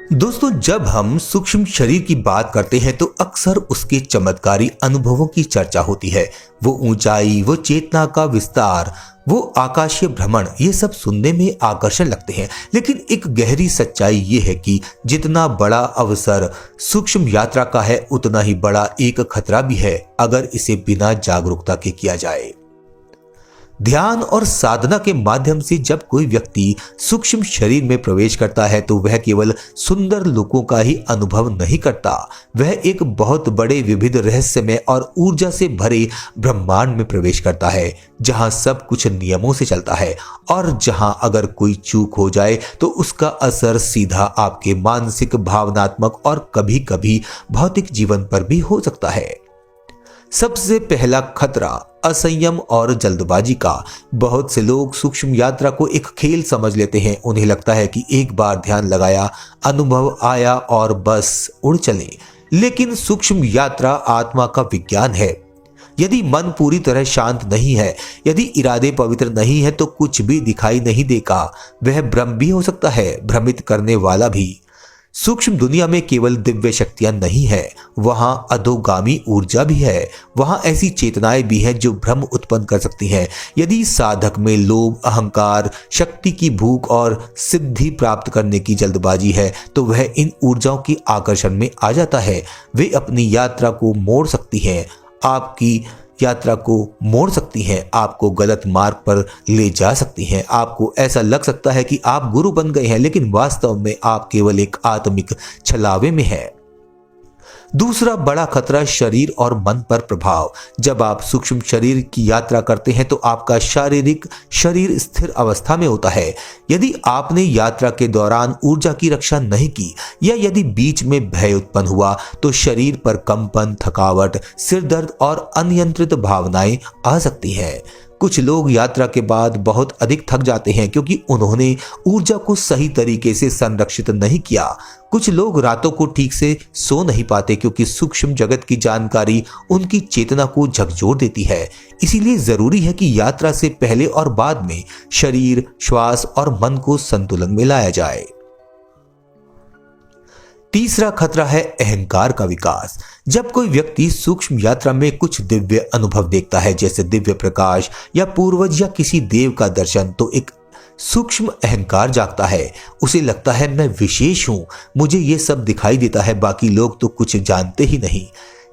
दोस्तों, जब हम सूक्ष्म शरीर की बात करते हैं तो अक्सर उसके चमत्कारी अनुभवों की चर्चा होती है। वो ऊंचाई, वो चेतना का विस्तार, वो आकाशीय भ्रमण, ये सब सुनने में आकर्षण लगते हैं। लेकिन एक गहरी सच्चाई ये है कि जितना बड़ा अवसर सूक्ष्म यात्रा का है, उतना ही बड़ा एक खतरा भी है अगर इसे बिना जागरूकता के किया जाए। ध्यान और साधना के माध्यम से जब कोई व्यक्ति सूक्ष्म शरीर में प्रवेश करता है तो वह केवल सुंदर लोकों का ही अनुभव नहीं करता, वह एक बहुत बड़े विविध रहस्यमय और ऊर्जा से भरे ब्रह्मांड में प्रवेश करता है, जहां सब कुछ नियमों से चलता है और जहां अगर कोई चूक हो जाए तो उसका असर सीधा आपके मानसिक, भावनात्मक और कभी कभी भौतिक जीवन पर भी हो सकता है। सबसे पहला खतरा असंयम और जल्दबाजी का। बहुत से लोग सूक्ष्म यात्रा को एक खेल समझ लेते हैं। उन्हें लगता है कि एक बार ध्यान लगाया, अनुभव आया और बस उड़ चले। लेकिन सूक्ष्म यात्रा आत्मा का विज्ञान है। यदि मन पूरी तरह शांत नहीं है, यदि इरादे पवित्र नहीं है, तो कुछ भी दिखाई नहीं देगा। वह भ्रम भी हो सकता है, भ्रमित करने वाला भी। सूक्ष्म दुनिया में केवल दिव्य शक्तियां नहीं है, वहां अधोगामी ऊर्जा भी है। वहां ऐसी चेतनाएं भी हैं जो भ्रम उत्पन्न कर सकती हैं। यदि साधक में लोभ, अहंकार, शक्ति की भूख और सिद्धि प्राप्त करने की जल्दबाजी है तो वह इन ऊर्जाओं की आकर्षण में आ जाता है। वे अपनी यात्रा को मोड़ सकती हैं, आपकी यात्रा को मोड़ सकती हैं, आपको गलत मार्ग पर ले जा सकती हैं। आपको ऐसा लग सकता है कि आप गुरु बन गए हैं, लेकिन वास्तव में आप केवल एक आत्मिक छलावे में हैं। दूसरा बड़ा खतरा शरीर और मन पर प्रभाव। जब आप सूक्ष्म शरीर की यात्रा करते हैं तो आपका शारीरिक शरीर स्थिर अवस्था में होता है। यदि आपने यात्रा के दौरान ऊर्जा की रक्षा नहीं की या यदि बीच में भय उत्पन्न हुआ तो शरीर पर कंपन, थकावट, सिरदर्द और अनियंत्रित भावनाएं आ सकती हैं। कुछ लोग यात्रा के बाद बहुत अधिक थक जाते हैं क्योंकि उन्होंने ऊर्जा को सही तरीके से संरक्षित नहीं किया। कुछ लोग रातों को ठीक से सो नहीं पाते क्योंकि सूक्ष्म जगत की जानकारी उनकी चेतना को झकझोर देती है। इसीलिए जरूरी है कि यात्रा से पहले और बाद में शरीर, श्वास और मन को संतुलन में लाया जाए। तीसरा खतरा है अहंकार का विकास। जब कोई व्यक्ति सूक्ष्म यात्रा में कुछ दिव्य अनुभव देखता है, जैसे दिव्य प्रकाश या पूर्वज या किसी देव का दर्शन, तो एक सूक्ष्म अहंकार जागता है। उसे लगता है मैं विशेष हूं, मुझे ये सब दिखाई देता है, बाकी लोग तो कुछ जानते ही नहीं।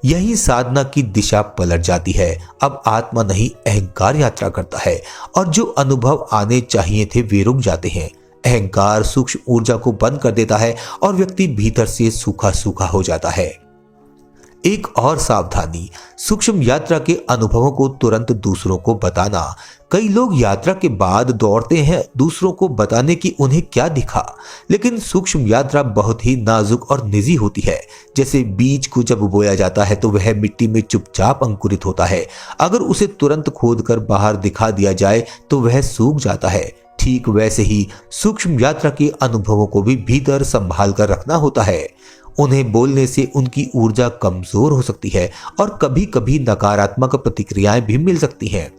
यही साधना की दिशा पलट जाती है। अब आत्मा नहीं, अहंकार यात्रा करता है और जो अनुभव आने चाहिए थे वे रुक जाते हैं। अहंकार सूक्ष्म ऊर्जा को बंद कर देता है और व्यक्ति भीतर से सूखा सूखा हो जाता है। एक और सावधानी, सूक्ष्म यात्रा के अनुभवों को तुरंत दूसरों को बताना। कई लोग यात्रा के बाद दौड़ते हैं दूसरों को बताने की उन्हें क्या दिखा, लेकिन सूक्ष्म यात्रा बहुत ही नाजुक और निजी होती है। जैसे बीज को जब बोया जाता है तो वह मिट्टी में चुपचाप अंकुरित होता है। अगर उसे तुरंत खोदकर बाहर दिखा दिया जाए तो वह सूख जाता है। ठीक वैसे ही सूक्ष्म यात्रा के अनुभवों को भी भीतर संभाल कर रखना होता है। उन्हें बोलने से उनकी ऊर्जा कमजोर हो सकती है और कभी कभी नकारात्मक प्रतिक्रियाएं भी मिल सकती हैं।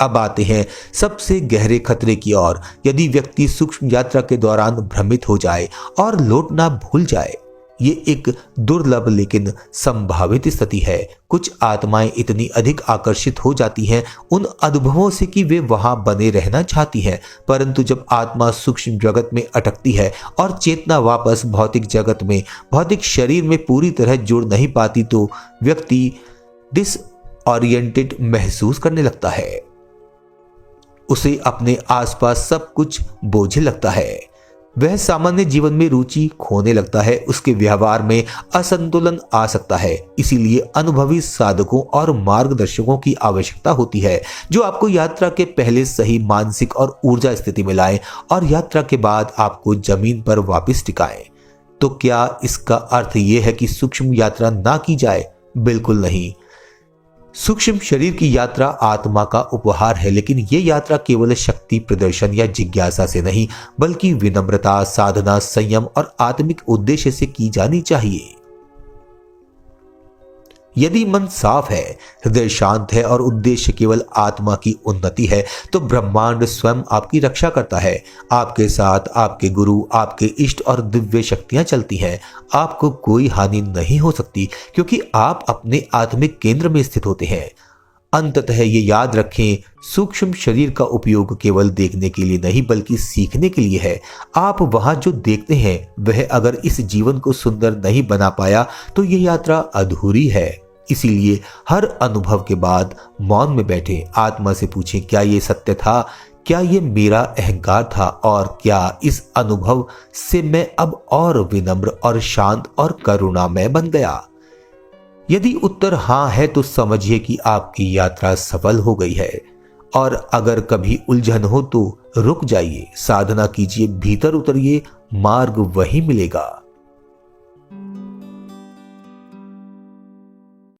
अब आते हैं सबसे गहरे खतरे की ओर। यदि व्यक्ति सूक्ष्म यात्रा के दौरान भ्रमित हो जाए और लौटना भूल जाए, ये एक दुर्लभ लेकिन संभावित स्थिति है। कुछ आत्माएं इतनी अधिक आकर्षित हो जाती हैं उन अनुभवों से कि वे वहां बने रहना चाहती हैं, परंतु जब आत्मा सूक्ष्म जगत में अटकती है और चेतना वापस भौतिक जगत में, भौतिक शरीर में पूरी तरह जुड़ नहीं पाती तो व्यक्ति डिसओरिएंटेड महसूस करने लगता है। उसे अपने आसपास सब कुछ बोझिल लगता है। वह सामान्य जीवन में रुचि खोने लगता है। उसके व्यवहार में असंतुलन आ सकता है। इसीलिए अनुभवी साधकों और मार्गदर्शकों की आवश्यकता होती है जो आपको यात्रा के पहले सही मानसिक और ऊर्जा स्थिति में लाएं और यात्रा के बाद आपको जमीन पर वापस टिकाएं। तो क्या इसका अर्थ यह है कि सूक्ष्म यात्रा ना की जाए? बिल्कुल नहीं। सूक्ष्म शरीर की यात्रा आत्मा का उपहार है, लेकिन ये यात्रा केवल शक्ति प्रदर्शन या जिज्ञासा से नहीं, बल्कि विनम्रता, साधना, संयम और आत्मिक उद्देश्य से की जानी चाहिए। यदि मन साफ है, हृदय शांत है और उद्देश्य केवल आत्मा की उन्नति है, तो ब्रह्मांड स्वयं आपकी रक्षा करता है। आपके साथ आपके गुरु, आपके इष्ट और दिव्य शक्तियां चलती हैं। आपको कोई हानि नहीं हो सकती, क्योंकि आप अपने आत्मिक केंद्र में स्थित होते हैं। अंततः ये याद रखें, सूक्ष्म शरीर का उपयोग केवल देखने के लिए नहीं बल्कि सीखने के लिए है। आप वहां जो देखते हैं वह अगर इस जीवन को सुंदर नहीं बना पाया तो ये यात्रा अधूरी है। इसीलिए हर अनुभव के बाद मौन में बैठे आत्मा से पूछें, क्या ये सत्य था? क्या ये मेरा अहंकार था? और क्या इस अनुभव से मैं अब और विनम्र और शांत और करुणामय बन गया? यदि उत्तर हाँ है तो समझिए कि आपकी यात्रा सफल हो गई है। और अगर कभी उलझन हो तो रुक जाइए, साधना कीजिए, भीतर उतरिए, मार्ग वही मिलेगा।